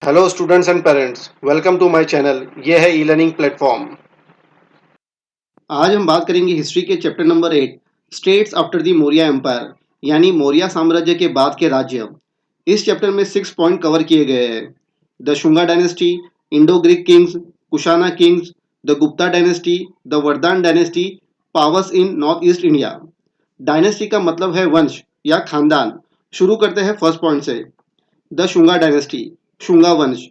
Hello students and parents, welcome to my channel. ये है e learning platform. आज हम बात करेंगे हिस्ट्री के chapter number 8 states after the Maurya empire, यानी मौर्य साम्राज्य के बाद के राज्य। इस चैप्टर में 6 पॉइंट कवर किए गए हैं। The Shunga dynasty, Indo Greek Kings, Kushana Kings, the Gupta dynasty, the Vardhan dynasty, powers in north east India. Dynasty का मतलब है वंश या खानदान। शुरू करते हैं फर्स्ट पॉइंट से। द शुंगा डायनेस्टी, शुंगा वंश।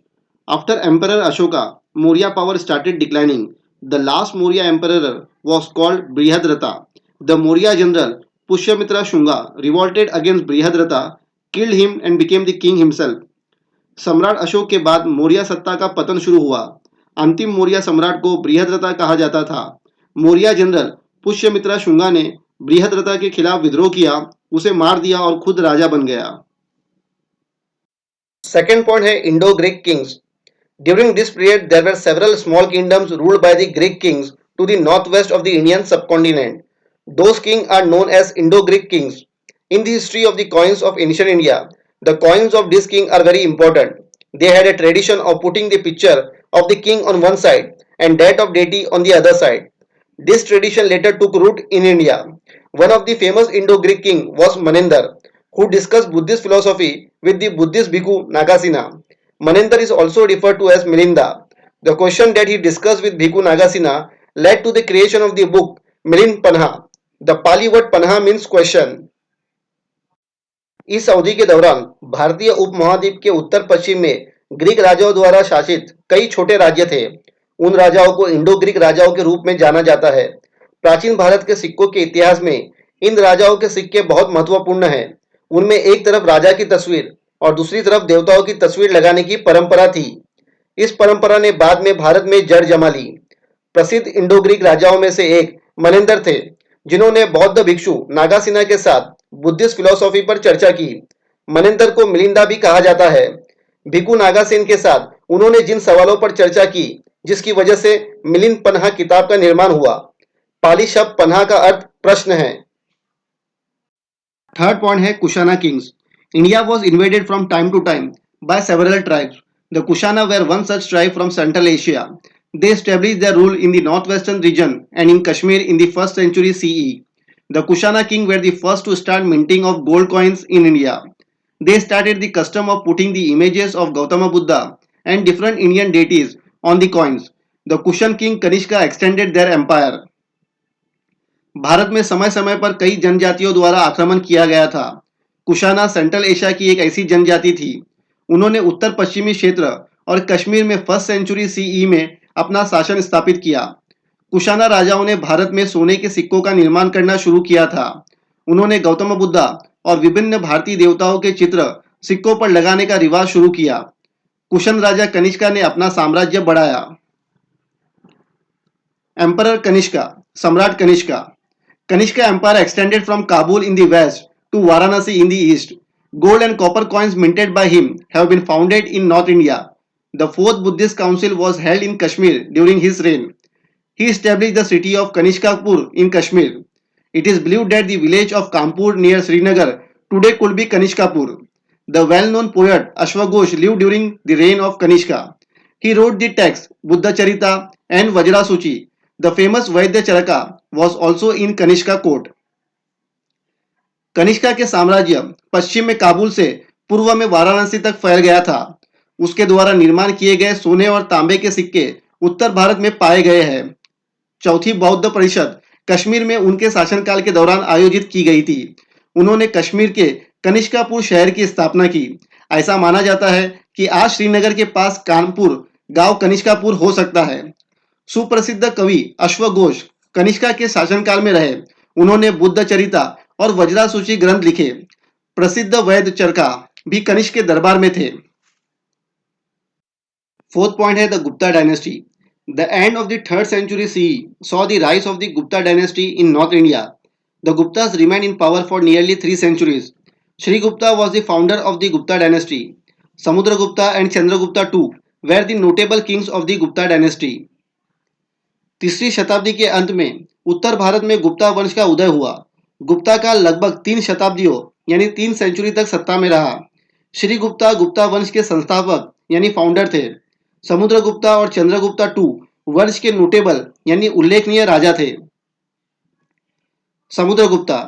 After Emperor Ashoka, Maurya power started declining. The last Maurya emperor was called Brihadrata. The Maurya general Pushyamitra Shunga revolted against Brihadrata, killed him and became the king himself. सम्राट अशोक के बाद मौर्य सत्ता का पतन शुरू हुआ। अंतिम मौर्य सम्राट को बृहद्रथा कहा जाता था। मौर्य जनरल पुष्यमित्रा शुंगा ने बृहद्रथा के खिलाफ विद्रोह किया, उसे मार दिया और खुद राजा बन गया। सेकेंड पॉइंट है Indo Greek Kings. During this period, there were several small kingdoms ruled by the Greek kings to the northwest of the Indian subcontinent. Those kings are known as Indo-Greek kings. In the history of the coins of ancient India, the coins of these kings are very important. They had a tradition of putting the picture of the king on one side and that of deity on the other side. This tradition later took root in India. One of the famous Indo-Greek kings was Manendar, who discussed Buddhist philosophy with the Buddhist bhikkhu Nagasena. Manendar is also referred to as Milinda. The question that he discussed with Bhikkhu Nagasena led to the creation of the book Milin Panha. The Pali word Panha means question. इस अवधि के दौरान भारतीय उपमहाद्वीप के उत्तर पश्चिम में Greek राजाओं द्वारा शासित कई छोटे राज्य थे। उन राजाओं को इंडो ग्रीक राजाओं के रूप में जाना जाता है। प्राचीन भारत के सिक्कों के इतिहास में इन राजाओं के सिक्के बहुत महत्वपूर्ण हैं। उनमें एक तरफ राजा की तस्वीर और दूसरी तरफ देवताओं की तस्वीर लगाने की परंपरा थी। इस परंपरा ने बाद में भारत में जड़ जमा ली। प्रसिद्ध इंडो ग्रीक राजाओं में से एक मनेंदर थे, जिन्होंने बौद्ध भिक्षु नागासेना के साथ बुद्धिस्ट फिलॉसफी पर चर्चा की। मनेंदर को मिलिंदा भी कहा जाता है। भिक्षु नागासेन के साथ उन्होंने जिन सवालों पर चर्चा की, जिसकी वजह से मिलिंद पन्हा किताब का निर्माण हुआ। पाली शब्द पन्हा का अर्थ प्रश्न है। थर्ड पॉइंट है Kushana Kings. India was invaded from time to time by several tribes. The Kushana were one such tribe from Central Asia. They established their rule in the northwestern region and in Kashmir in the 1st century CE. The Kushana king were the first to start minting of gold coins in India. They started the custom of putting the images of Gautama Buddha and different Indian deities on the coins. The Kushan king Kanishka extended their empire. Bharat में समय समय पर कई जनजातियों द्वारा आक्रमण किया गया था। कुशाना सेंट्रल एशिया की एक ऐसी जनजाति थी। उन्होंने उत्तर पश्चिमी क्षेत्र और कश्मीर में 1st सेंचुरी सीई में अपना शासन स्थापित किया। कुशाना राजाओं ने भारत में सोने के सिक्कों का निर्माण करना शुरू किया था। उन्होंने गौतम बुद्धा और विभिन्न भारतीय देवताओं के चित्र सिक्कों पर लगाने का रिवाज शुरू किया। कुशन राजा कनिष्का ने अपना साम्राज्य बढ़ाया। एम्परर कनिष्का, सम्राट Kanishka. Kanishka empire extended from Kabul in the west to Varanasi in the east. Gold and copper coins minted by him have been founded in North India. The 4th Buddhist Council was held in Kashmir during his reign. He established the city of Kanishkapur in Kashmir. It is believed that the village of Kanpur near Srinagar today could be Kanishkapur. The well-known poet Ashwaghosh lived during the reign of Kanishka. He wrote the texts Buddha Charita and Vajrasuchi. The famous Vaidya Charaka was also in Kanishka court. Kanishka के साम्राज्य पश्चिम में काबुल से पूर्व में वाराणसी तक फैल गया था। उसके द्वारा निर्माण किए गए सोने और तांबे के सिक्के उत्तर भारत में पाए गए हैं। चौथी बौद्ध परिषद कश्मीर में उनके शासनकाल के दौरान आयोजित की गई थी। उन्होंने कश्मीर के कनिष्कापुर शहर की स्थापना की। ऐसा माना जाता है कि आज श्रीनगर के पास कानपुर गांव कनिष्कापुर हो सकता है। सुप्रसिद्ध कवि अश्वघोष कनिष्का के शासनकाल में रहे। उन्होंने बुद्ध चरिता और वज्रासूची ग्रंथ लिखे। प्रसिद्ध वैद्य चरका भी कनिष्क के दरबार में थे। फोर्थ पॉइंट है the Gupta dynasty. The end of the 3rd century CE saw the rise of the Gupta dynasty in North India. The Guptas remained in power for nearly 3 centuries. Sri Gupta was the founder of the Gupta dynasty. Samudragupta and Chandragupta too were the notable kings of the Gupta dynasty. तीसरी शताब्दी के अंत में उत्तर भारत में गुप्ता वंश का उदय हुआ। गुप्ता का लगभग 3 शताब्दियों यानी 3 सेंचुरी तक सत्ता में रहा। श्री गुप्ता गुप्ता वंश के संस्थापक यानी फाउंडर थे। समुद्रगुप्ता और चंद्रगुप्ता टू वंश के नोटेबल यानी उल्लेखनीय राजा थे। Samudragupta,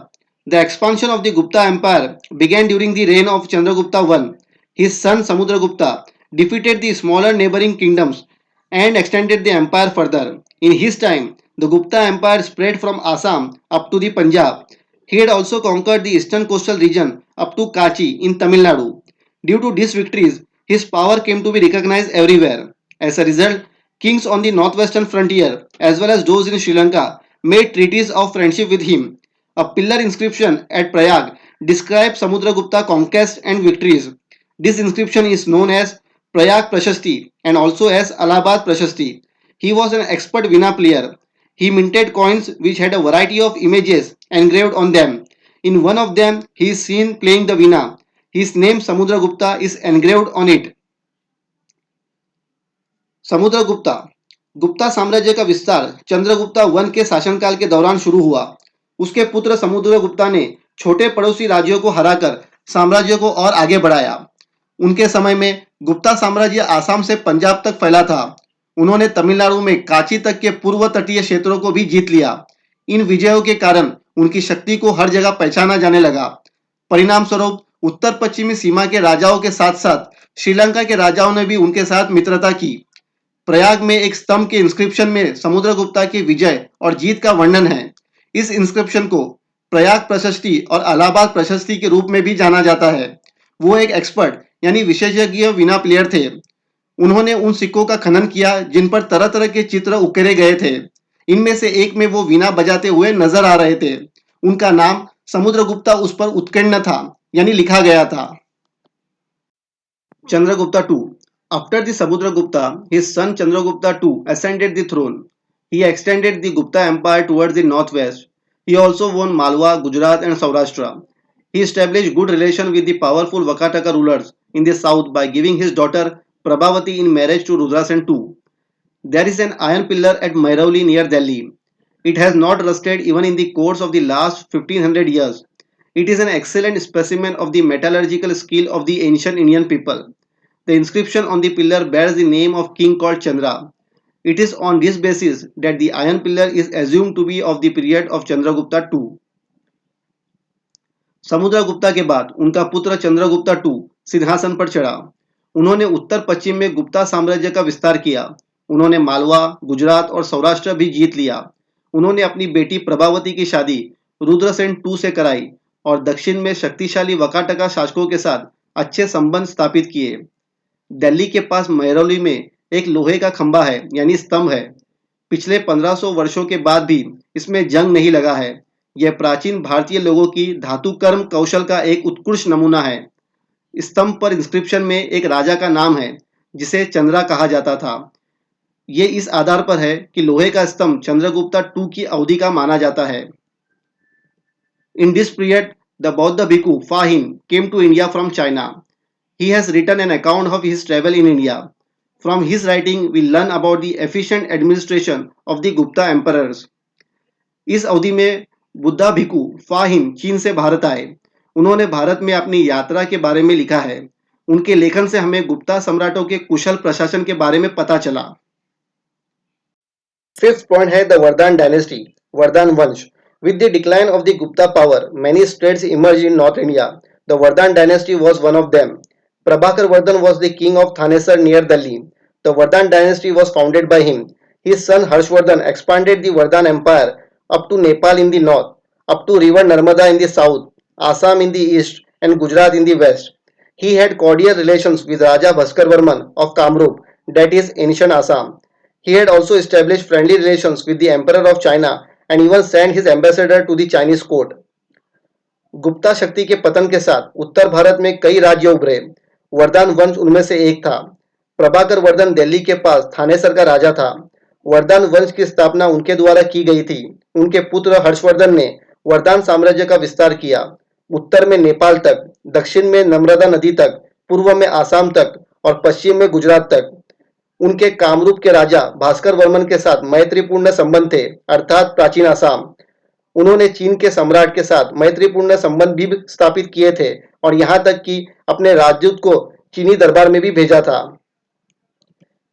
the expansion of the Gupta empire began during the reign of Chandragupta I. His son Samudragupta defeated the smaller neighboring kingdoms and extended the empire further. In his time, the Gupta Empire spread from Assam up to the Punjab. He had also conquered the eastern coastal region up to Kachi in Tamil Nadu. Due to these victories, his power came to be recognized everywhere. As a result, kings on the northwestern frontier as well as those in Sri Lanka made treaties of friendship with him. A pillar inscription at Prayag describes Samudragupta conquests and victories. This inscription is known as Prayag Prashasti and also as Allahabad Prashasti. He was an expert Veena player. He minted coins which had a variety of images engraved on them. In one of them, he is seen playing the Veena. His name Samudragupta is engraved on it. Samudragupta, Gupta साम्राज्य का विस्तार Chandragupta one के शासनकाल के दौरान शुरू हुआ। उसके पुत्र समुद्रगुप्ता ने छोटे पड़ोसी राज्यों को हराकर साम्राज्य को और आगे बढ़ाया। उनके समय में गुप्ता साम्राज्य आसाम से पंजाब तक फैला था। उन्होंने तमिलनाडु में कांची तक के पूर्व तटीय क्षेत्रों को भी जीत लिया। इन विजयों के कारण उनकी शक्ति को हर जगह पहचाना जाने लगा। परिणाम स्वरूप उत्तर पश्चिमी सीमा के राजाओं के साथ साथ श्रीलंका के राजाओं ने भी उनके साथ मित्रता की। प्रयाग में एक स्तंभ के इंस्क्रिप्शन में समुद्रगुप्ता की विजय और जीत का वर्णन है। इस इंस्क्रिप्शन को प्रयाग प्रशस्ति और इलाहाबाद प्रशस्ति के रूप में भी जाना जाता है। वो एक एक्सपर्ट यानी विशेषज्ञ वीणा प्लेयर थे। उन्होंने उन सिक्कों का खनन किया जिन पर तरह तरह के चित्र उकेरे गए थे। इनमें से एक में वो वीणा बजाते हुए नजर आ रहे थे। उनका नाम समुद्रगुप्ता उस पर उत्कीर्ण था यानी लिखा गया था। Chandragupta two, after the Samudragupta, his son Chandragupta II ascended the throne. He extended the Gupta Empire towards the northwest. He also won Malwa, Gujarat and Saurashtra. He established good relations with the powerful Vakataka rulers in the south by giving his daughter Prabhavati in marriage to Rudrasen II. There is an iron pillar at Mehrauli near Delhi. It has not rusted even in the course of the last 1500 years. It is an excellent specimen of the metallurgical skill of the ancient Indian people. The inscription on the pillar bears the name of king called Chandra. It is on this basis that the iron pillar is assumed to be of the period of Chandragupta II. Samudragupta के बाद उनका पुत्र Chandragupta II सिंहासन पर चढ़ा। उन्होंने उत्तर पश्चिम में गुप्ता साम्राज्य का विस्तार किया। उन्होंने मालवा, गुजरात और सौराष्ट्र भी जीत लिया। उन्होंने अपनी बेटी प्रभावती की शादी रुद्रसेन II से कराई और दक्षिण में शक्तिशाली वकाटका शासकों के साथ अच्छे संबंध स्थापित किए। दिल्ली के पास महरौली में एक लोहे का खंभा है यानी स्तंभ है। पिछले 1500 वर्षों के बाद भी इसमें जंग नहीं लगा है। यह प्राचीन भारतीय लोगों की धातु कर्म कौशल का एक उत्कृष्ट नमूना है। स्तंभ पर इंस्क्रिप्शन में एक राजा का नाम है जिसे चंद्रा कहा जाता था। ये इस आधार पर है कि लोहे का स्तंभ चंद्रगुप्ता II की अवधि का माना जाता है। In this period the Bauddh bhikkhu Fahien came to India from China. He has written an account of his travel in India. From his writing, we learn about the efficient administration of the Gupta emperors. इस अवधि में बुद्धा भिक्खु फाहिन चीन से भारत आए। उन्होंने भारत में अपनी यात्रा के बारे में लिखा है। उनके लेखन से हमें गुप्ता सम्राटों के कुशल प्रशासन के बारे में पता चला। फिफ्थ पॉइंट है द वर्धन डायनेस्टी, वर्धन वंश। With the decline of the Gupta power, many states emerged in North India. The Vardhan dynasty was one of them. Prabhakar Vardhan was the king of Thanesar near Delhi. The Vardhan dynasty was founded by him. His son Harshvardhan expanded the Vardhan empire up to Nepal in the north, up to river Narmada in the south, Assam in the east, and Gujarat in the west. He had cordial relations with Raja Bhaskarvarman of Kamrup, that is ancient Assam. He had also established friendly relations with the Emperor of China and even sent his ambassador to the Chinese court. Gupta शक्ति के पतन के साथ उत्तर भारत में कई राज्य उभरे। वर्धन वंश उनमें से एक था। प्रभाकर वर्धन दिल्ली के पास थानेसर का राजा था। वर्धन वंश की स्थापना उनके द्वारा की गई थी। उनके पुत्र हर्षवर्धन ने वर्धन साम्राज्य का विस्तार किया, उत्तर में नेपाल तक, दक्षिण में नर्मदा नदी तक, पूर्व में आसाम तक और पश्चिम में गुजरात तक। उनके कामरूप के राजा भास्कर वर्मन के साथ मैत्रीपूर्ण संबंध थे, अर्थात प्राचीन आसाम। उन्होंने चीन के सम्राट के साथ मैत्रीपूर्ण संबंध भी स्थापित किए थे और यहाँ तक कि अपने राजदूत को चीनी दरबार में भी भेजा था।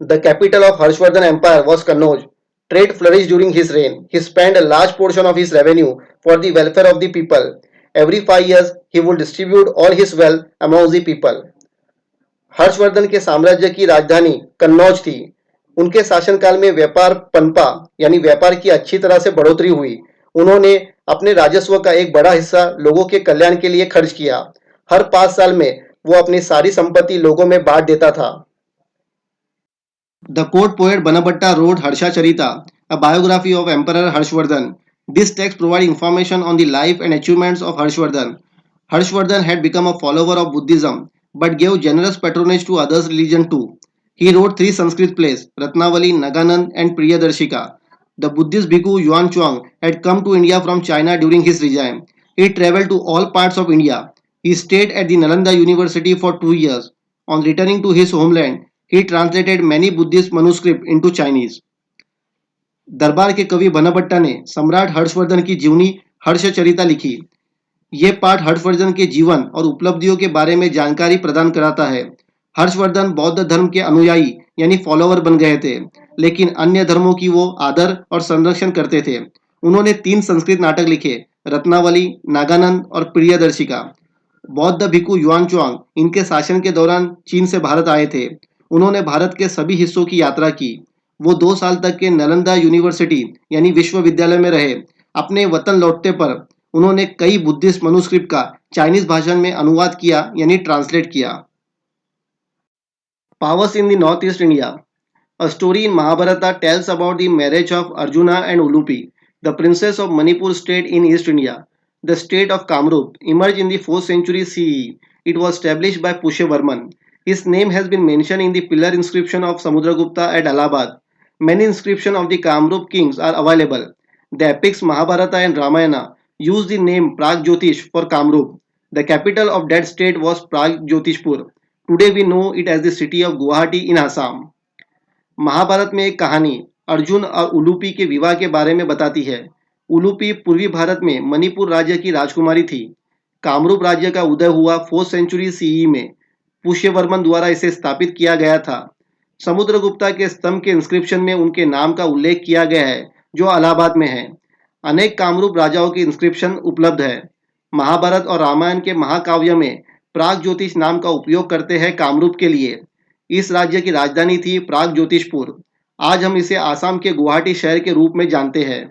The capital of Harshvardhan Empire was Kannauj. Trade flourished during his reign. He spent a large portion of his revenue for the welfare of the people. Every 5 years, he would distribute all his wealth among the people. Harshvardhan के साम्राज्य की राजधानी कन्नौज थी। उनके शासनकाल में व्यापार पनपा यानी व्यापार की अच्छी तरह से बढ़ोतरी हुई। उन्होंने अपने राजस्व का एक बड़ा हिस्सा लोगों के कल्याण के लिए खर्च किया। हर 5 साल में वो अपनी सारी संपत्ति लोगों में बांट देता था। The court poet Banabhatta wrote Harshacharita, a biography of Emperor Harshvardhan. This text provides information on the life and achievements of Harshvardhan. Harshvardhan had become a follower of Buddhism but gave generous patronage to others' religion too. He wrote 3 Sanskrit plays, Ratnavali, Naganand, and Priyadarshika. The Buddhist bhikkhu Yuan Chuang had come to India from China during his regime. He traveled to all parts of India. He stayed at the Nalanda University for 2 years. On returning to his homeland, he translated many Buddhist manuscripts into Chinese. दरबार के कवि बनभट्टा ने सम्राट हर्षवर्धन की जीवनी हर्षचरिता लिखी। ये पाठ हर्षवर्धन के जीवन और उपलब्धियों के बारे में जानकारी प्रदान कराता है। हर्षवर्धन बौद्ध धर्म के अनुयायी यानी फॉलोवर बन गए थे, लेकिन अन्य धर्मों की वो आदर और संरक्षण करते थे। उन्होंने 3 संस्कृत नाटक लिखे, रत्नावली, नागानंद और प्रियदर्शिका। बौद्ध भिक्षु युआन चुआंग इनके शासन के दौरान चीन से भारत आए थे। उन्होंने भारत के सभी हिस्सों की यात्रा की। वो 2 साल तक के नालंदा यूनिवर्सिटी यानी विश्वविद्यालय में रहे। अपने वतन लौटने पर उन्होंने कई बुद्धिस्ट मनुस्क्रिप्ट का चाइनीज भाषा में अनुवाद किया यानी ट्रांसलेट किया। Powers in the north east India. A story in Mahabharata tells about the marriage of Arjuna and Ulupi, the princess of Manipur state in East India. The state of Kamrup emerged in the 4th century CE. It was established by Pushyavarman. His name has been mentioned in the pillar inscription of Samudragupta at Allahabad. Many inscriptions of the Kamrup kings are available. The epics Mahabharata and Ramayana use the name Pragjyotish for Kamrup. The capital of that state was Pragjyotishpur. Today we know it as the city of Guwahati in Assam. Mahabharata में एक कहानी अर्जुन और उलूपी के विवाह के बारे में बताती है। उलूपी पूर्वी भारत में मणिपुर राज्य की राजकुमारी थी। कामरूप राज्य का उदय हुआ 4th सेंचुरी सीई में। पुष्यवर्मन द्वारा इसे स्थापित किया गया था। समुद्रगुप्ता के स्तंभ के इंस्क्रिप्शन में उनके नाम का उल्लेख किया गया है, जो इलाहाबाद में है। अनेक कामरूप राजाओं की इंस्क्रिप्शन उपलब्ध है। महाभारत और रामायण के महाकाव्य में प्रागज्योतिष नाम का उपयोग करते हैं कामरूप के लिए। इस राज्य की राजधानी थी प्रागज्योतिषपुर। आज हम इसे आसाम के गुवाहाटी शहर के रूप में जानते हैं।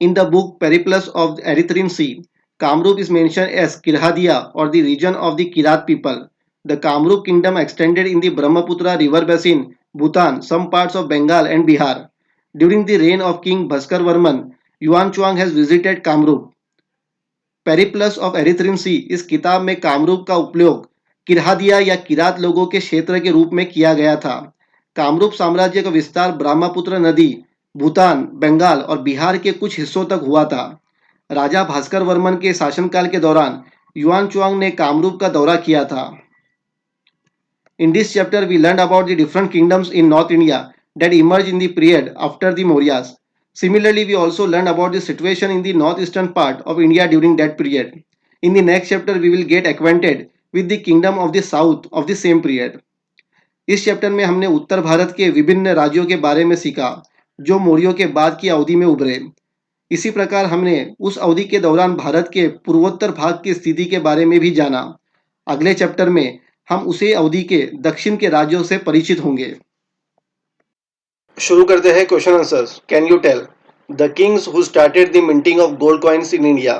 In the book Periplus of Erythraean Sea, Kamrup is mentioned as Kirhadia or the region of the Kirat people. The Kamrup kingdom extended in the Brahmaputra river basin, Bhutan, some parts of Bengal and Bihar. During the reign of King Bhaskar Varman, Yuan Chuang has visited Kamrup. Periplus of Erythraean Sea इस किताब में कामरूप का उपयोग किरहादिया या किरात लोगों के क्षेत्र के रूप में किया गया था। कामरूप साम्राज्य का विस्तार ब्रह्मपुत्र नदी, भूटान, बंगाल और बिहार के कुछ हिस्सों तक हुआ था। राजा भास्कर वर्मन के शासनकाल के दौरान युआन चुआंग ने कामरूप का दौरा किया था। In this chapter we learn about the different kingdoms in north India that emerged in the period after the Mauryas. Similarly, we also learned about the situation in the northeastern part of India during that period. In the next chapter, we will get acquainted with the kingdom of the south of the same period. इस chapter में हमने उत्तर भारत के विभिन्न राज्यों के बारे में सीखा जो मौर्यों के बाद की अवधि में उभरे। इसी प्रकार हमने उस अवधि के दौरान भारत के पूर्वोत्तर भाग की स्थिति के बारे में भी जाना। अगले चैप्टर में हम उसी अवधि के दक्षिण के राज्यों से परिचित होंगे। शुरू करते हैं question answers. Can you tell the kings who started the minting of gold coins in India?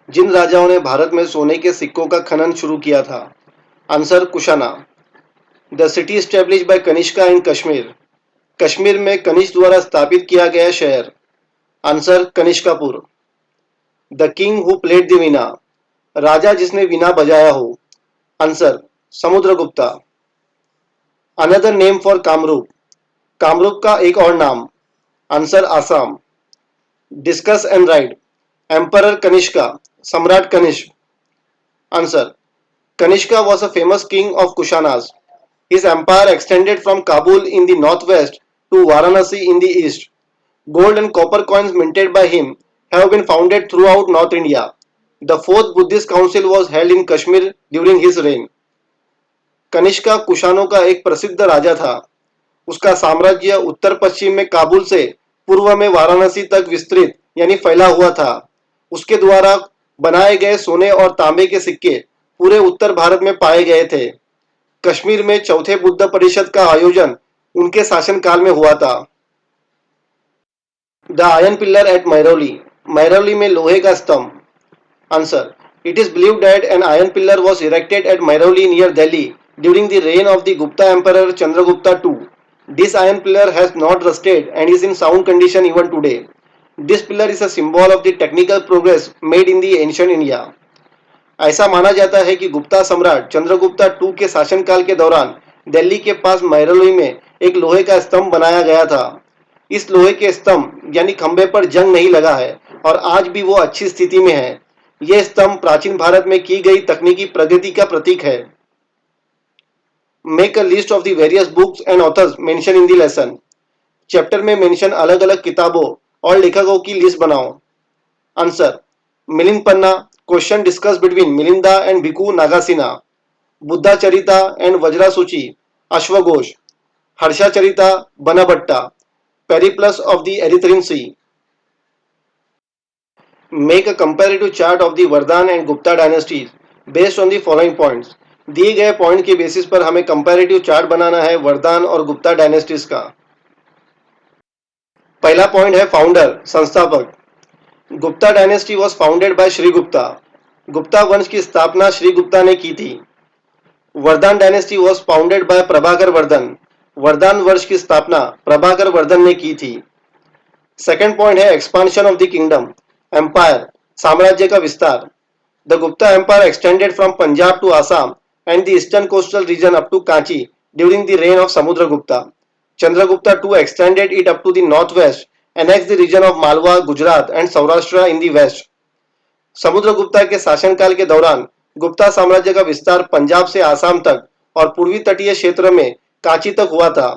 जिन राजाओं ने भारत में सोने के सिक्कों का खनन शुरू किया था। Answer Kushana. The city established by Kanishka in Kashmir, Kashmir में कनिष्क द्वारा स्थापित किया गया शहर। Answer Kanishkapur. The king who played the veena, राजा जिसने वीणा बजाया हो। Answer Samudragupta. Another name for Kamrup, Kamrup का एक और नाम। Answer Assam. Discuss and write, emperor Kanishka, सम्राट Kanishk. Answer Kanishka was a famous king of Kushanas. His empire extended from Kabul in the northwest to Varanasi in the east. Gold and copper coins minted by him have been founded throughout North India. The fourth Buddhist council was held in Kashmir during his reign. Kanishka कुषाणों का एक प्रसिद्ध राजा था। उसका साम्राज्य उत्तर पश्चिम में काबुल से पूर्व में वाराणसी तक विस्तृत यानी फैला हुआ था। उसके द्वारा बनाए गए सोने और तांबे के सिक्के पूरे उत्तर भारत में पाए गए थे। कश्मीर में चौथे बुद्ध परिषद का आयोजन उनके शासनकाल में हुआ था। The iron pillar at Mehrauli, Mehrauli में लोहे का स्तंभ। Answer. It is believed that an iron pillar was erected at Mehrauli near Delhi during the reign of the Gupta Emperor Chandragupta II. This iron pillar has not rusted and is in sound condition even today. This pillar is a symbol of the technical progress made in the ancient India. ऐसा माना जाता है कि गुप्ता सम्राट Chandragupta II के शासनकाल के दौरान दिल्ली के पास मैरौली में एक लोहे का स्तंभ बनाया गया था। इस लोहे के स्तंभ यानी खंभे पर जंग नहीं लगा है और आज भी वो अच्छी स्थिति में है। यह स्तंभ प्राचीन भारत में की गई तकनीकी प्रगति का प्रतीक है। Make a list of the various books and authors mention in the lesson. Chapter में मेंशन अलग अलग किताबों और लेखकों की लिस्ट बनाओ। Answer, Milind Panha, question discuss between Milinda and bhikkhu Nagasena, Buddha Charita and Vajra Suchi, अश्वघोष, Harsha Charita, Banabhatta, Periplus of the Erythraean Sea. Make a comparative chart of the Vardhan and Gupta dynasties based on the following points. दिए गए पॉइंट के बेसिस पर हमें कंपैरेटिव चार्ट बनाना है वर्धन और Gupta dynasties का। पहला पॉइंट है फाउंडर, संस्थापक। Gupta dynasty was founded by Shri Gupta. Gupta वंश की स्थापना श्री गुप्ता ने की थी। Vardhan dynasty was founded by Prabhakar Vardhan. Vardhan वंश की स्थापना प्रभाकर वर्धन ने की थी। सेकेंड पॉइंट है expansion of the kingdom, empire, साम्राज्य का विस्तार। The Gupta empire extended from Punjab to Assam and the eastern coastal region up to Kanchi during the reign of Samudragupta. Chandragupta II extended it up to the northwest, annexed the region of Malwa, Gujarat and Saurashtra in the west. Samudragupta के शासनकाल के दौरान गुप्ता साम्राज्य का विस्तार पंजाब से आसाम तक और पूर्वी तटीय क्षेत्र में कांची तक हुआ था।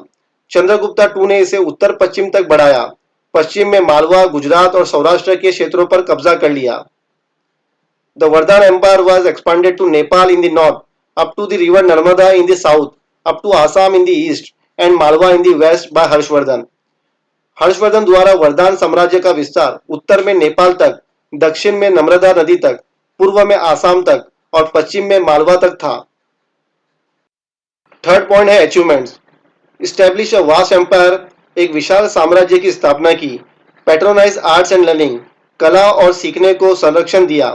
चंद्रगुप्ता II ने इसे उत्तर पश्चिम तक बढ़ाया। पश्चिम में मालवा, गुजरात और सौराष्ट्र के क्षेत्रों पर कब्जा कर लिया। The Vardhan empire was expanded to Nepal in the north, up to the river Narmada in the south, up to Assam in the east and Malwa in the west by Harshavardhan. Harshavardhan द्वारा वर्धन साम्राज्य का विस्तार उत्तर में नेपाल तक, दक्षिण में नर्मदा नदी तक, पूर्व में आसाम तक और पश्चिम में मालवा तक था। थर्ड पॉइंट है achievements. Establish a vast empire, एक विशाल साम्राज्य की स्थापना की। पैट्रोनाइज आर्ट्स एंड लर्निंग, कला और सीखने को संरक्षण दिया।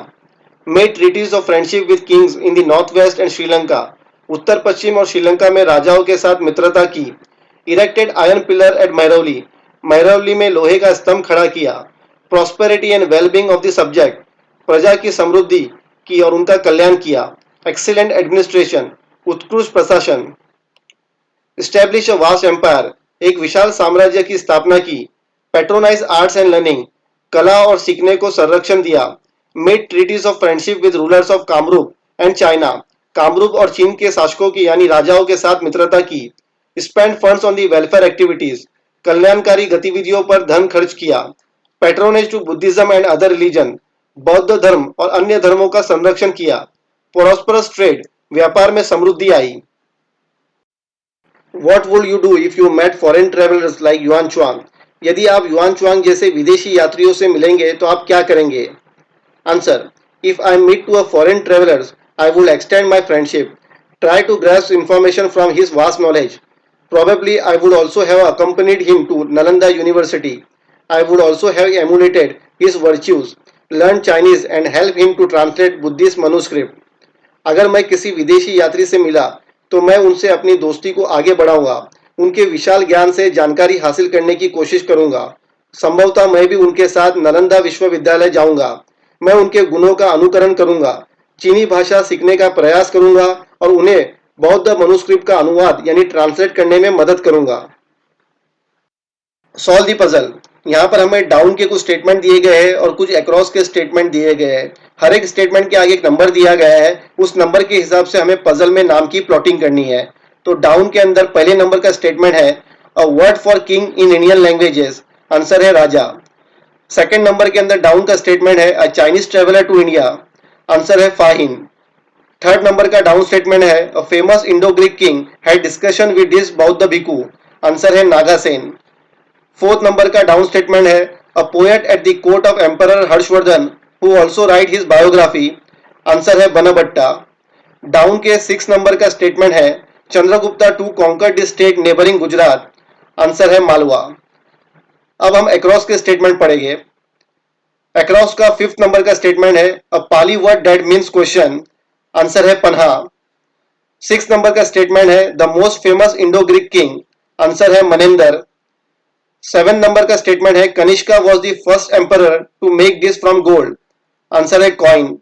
Made treaties of friendship with kings in the north west and Sri Lanka, उत्तर पश्चिम और श्रीलंका में राजाओं के साथ मित्रता की। Erected iron pillar at Mehrauli, Mehrauli में लोहे का स्तंभ खड़ा किया। Prosperity and wellbeing of the subject, प्रजा की समृद्धि की और उनका कल्याण किया। एक्सीलेंट एडमिनिस्ट्रेशन, उत्कृष्ट प्रशासन। इस्टेब्लिश अ वास्ट एम्पायर, एक विशाल साम्राज्य की स्थापना की। पैट्रोनाइज आर्ट्स एंड लर्निंग, कला और सीखने को संरक्षण दिया। Made treaties of friendship with rulers of Kamarupa and China, Kamarupa और चीन के शासकों की यानी राजाओं के साथ मित्रता की। Spend funds on the welfare activities, कल्याणकारी गतिविधियों पर धन खर्च किया। Patronage to Buddhism and other religion, बौद्ध धर्म और अन्य धर्मों का संरक्षण किया। प्रोस्परस ट्रेड, व्यापार में समृद्धि आई। What would you do if you met foreign travelers like Yuan Chuang? यदि आप युआन चुआंग जैसे विदेशी यात्रियों से मिलेंगे तो आप क्या करेंगे? Answer. If I meet to a foreign travelers, I will extend my friendship, try to grasp information from his vast knowledge. Probably I would also have accompanied him to Nalanda University. I would also have emulated his virtues, learned Chinese and help him to translate Buddhist manuscript. अगर मैं किसी विदेशी यात्री से मिला तो मैं उनसे अपनी दोस्ती को आगे बढ़ाऊंगा, उनके विशाल ज्ञान से जानकारी हासिल करने की कोशिश करूंगा। संभवतः मैं भी उनके साथ नालंदा विश्वविद्यालय जाऊंगा। मैं उनके गुणों का अनुकरण करूंगा, चीनी भाषा सीखने का प्रयास करूंगा और उन्हें बौद्ध मनुस्क्रिप्ट का अनुवाद यानी ट्रांसलेट करने में मदद करूंगा। Solve the puzzle. यहाँ पर हमें डाउन के कुछ स्टेटमेंट दिए गए हैं और कुछ अक्रॉस के स्टेटमेंट दिए गए हैं। हर एक स्टेटमेंट के आगे एक नंबर दिया गया है, उस नंबर के हिसाब से हमें पजल में नाम की प्लॉटिंग करनी है। तो डाउन के अंदर पहले नंबर का स्टेटमेंट है a word for king in Indian languages, answer है राजा। सेकंड नंबर के अंदर डाउन का स्टेटमेंट है a Chinese traveller to India, answer है फाहिन। थर्ड नंबर का डाउन स्टेटमेंट है a famous Indo Greek king had discussion with this बौद्ध भिक्खु, आंसर है नागासेन। फोर्थ नंबर का डाउन स्टेटमेंट है a poet at the court of emperor Harshavardhan who also write his biography, answer है Banabhatta. Down के 6 number का statement है Chandragupta two conquer the state neighbouring Gujarat, answer है मालवा। अब हम अक्रॉस के स्टेटमेंट पढ़ेंगे। अक्रॉस का 5th नंबर का स्टेटमेंट है a Pali word that means question, answer है पन्हा। 6 नंबर का स्टेटमेंट है the most famous Indo Greek king, answer है मनेंदर। 7 नंबर का स्टेटमेंट है Kanishka was the first emperor to make this from gold, answer है coin.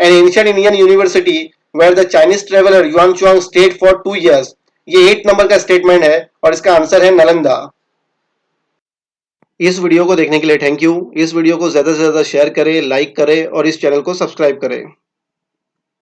An ancient Indian university where the Chinese traveller Yuan Chuang stayed for 2 years, ये 8 number का statement है और इसका answer है नालंदा। इस वीडियो को देखने के लिए थैंक यू। इस वीडियो को ज्यादा से ज्यादा शेयर करें, लाइक करें और इस चैनल को सब्सक्राइब करें।